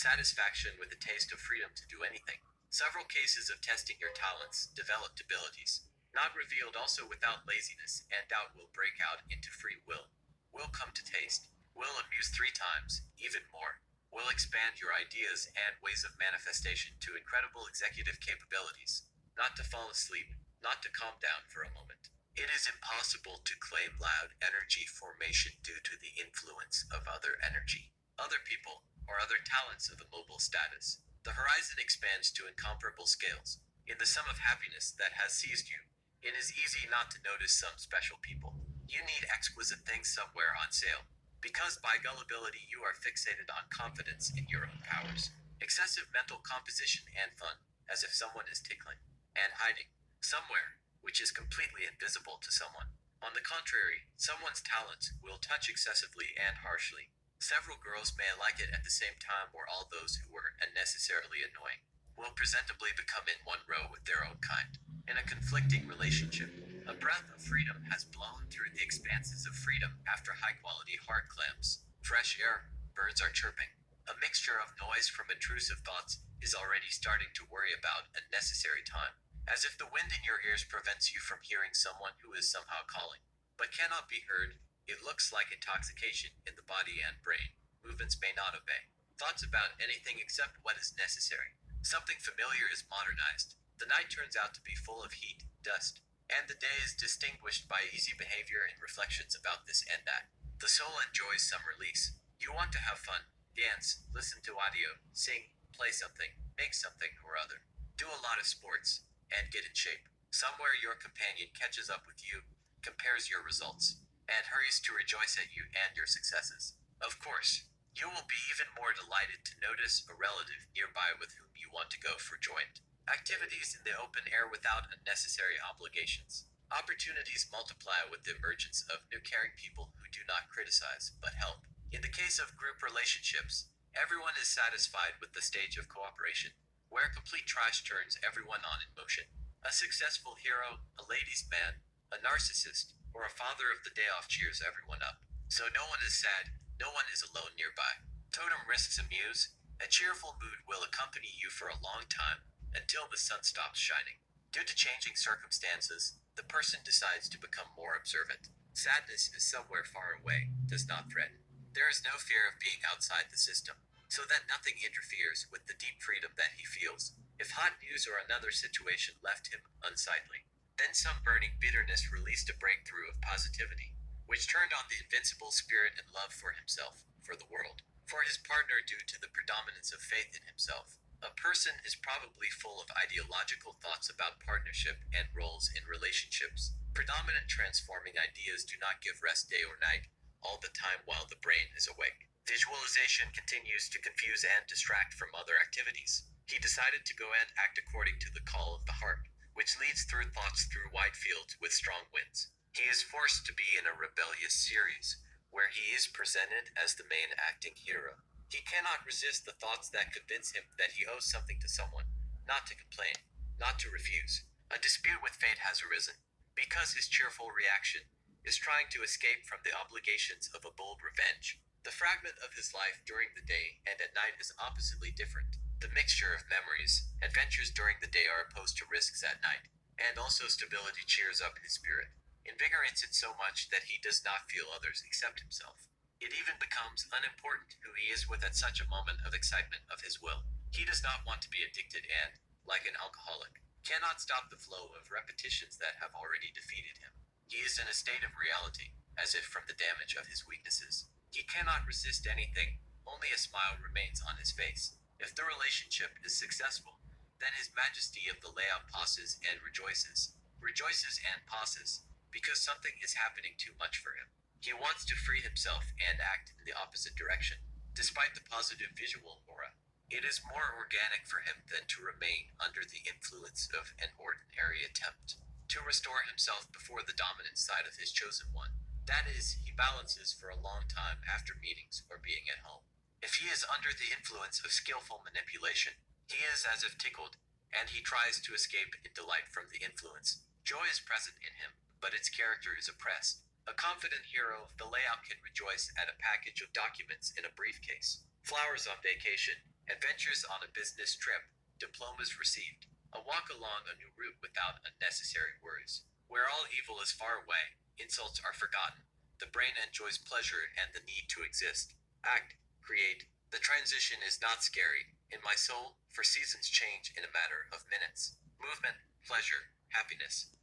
satisfaction with a taste of freedom to do anything. Several cases of testing your talents, developed abilities, not revealed also without laziness, and doubt will break out into free will. Will come to taste. Will amuse three times, even more. Will expand your ideas and ways of manifestation to incredible executive capabilities. Not to fall asleep, not to calm down for a moment. It is impossible to claim loud energy formation due to the influence of other energy, other people, or other talents of a mobile status. The horizon expands to incomparable scales. In the sum of happiness that has seized you, it is easy not to notice some special people. You need exquisite things somewhere on sale. Because by gullibility you are fixated on confidence in your own powers. Excessive mental composition and fun, as if someone is tickling, and hiding, somewhere, which is completely invisible to someone. On the contrary, someone's talents will touch excessively and harshly. Several girls may like it at the same time, or all those who were unnecessarily annoying will presentably become in one row with their own kind. In a conflicting relationship, a breath of freedom has blown through the expanses of freedom after high-quality hard clams. Fresh air, birds are chirping. A mixture of noise from intrusive thoughts is already starting to worry about unnecessary time. As if the wind in your ears prevents you from hearing someone who is somehow calling, but cannot be heard. It looks like intoxication in the body and brain. Movements may not obey. Thoughts about anything except what is necessary. Something familiar is modernized. The night turns out to be full of heat, dust, and the day is distinguished by easy behavior and reflections about this and that. The soul enjoys some release. You want to have fun, dance, listen to audio, sing, play something, make something or other. Do a lot of sports, and get in shape. Somewhere your companion catches up with you, compares your results, and hurries to rejoice at you and your successes. Of course, you will be even more delighted to notice a relative nearby with whom you want to go for joint activities in the open air without unnecessary obligations. Opportunities multiply with the emergence of new caring people who do not criticize, but help. In the case of group relationships, everyone is satisfied with the stage of cooperation, where complete trash turns everyone on in motion. A successful hero, a ladies' man, a narcissist, or a father of the day off cheers everyone up. So no one is sad, no one is alone nearby. Totem risks amuse. A cheerful mood will accompany you for a long time, until the sun stops shining. Due to changing circumstances, the person decides to become more observant. Sadness is somewhere far away, does not threaten. There is no fear of being outside the system, so that nothing interferes with the deep freedom that he feels. If hot news or another situation left him unsightly, then some burning bitterness released a breakthrough of positivity, which turned on the invincible spirit and love for himself, for the world, for his partner due to the predominance of faith in himself. A person is probably full of ideological thoughts about partnership and roles in relationships. Predominant transforming ideas do not give rest day or night, all the time while the brain is awake. Visualization continues to confuse and distract from other activities. He decided to go and act according to the call of the heart, which leads through thoughts through wide fields with strong winds. He is forced to be in a rebellious series, where he is presented as the main acting hero. He cannot resist the thoughts that convince him that he owes something to someone, not to complain, not to refuse. A dispute with fate has arisen, because his cheerful reaction is trying to escape from the obligations of a bold revenge. The fragment of his life during the day and at night is oppositely different. The mixture of memories, adventures during the day are opposed to risks at night, and also stability cheers up his spirit, invigorates it so much that he does not feel others except himself. It even becomes unimportant who he is with at such a moment of excitement of his will. He does not want to be addicted and, like an alcoholic, cannot stop the flow of repetitions that have already defeated him. He is in a state of reality, as if from the damage of his weaknesses. He cannot resist anything, only a smile remains on his face. If the relationship is successful, then his majesty of the layout pauses and rejoices and pauses, because something is happening too much for him. He wants to free himself and act in the opposite direction, despite the positive visual aura. It is more organic for him than to remain under the influence of an ordinary attempt to restore himself before the dominant side of his chosen one. That is, he balances for a long time after meetings or being at home. If he is under the influence of skillful manipulation, he is as if tickled, and he tries to escape in delight from the influence. Joy is present in him, but its character is oppressed. A confident hero of the layout can rejoice at a package of documents in a briefcase, flowers on vacation, Adventures on a business trip. Diplomas received. A walk along a new route without unnecessary worries. Where all evil is far away, insults are forgotten. The brain enjoys pleasure and the need to exist. Act, create. The transition is not scary. In my soul, for seasons change in a matter of minutes. Movement, pleasure, happiness.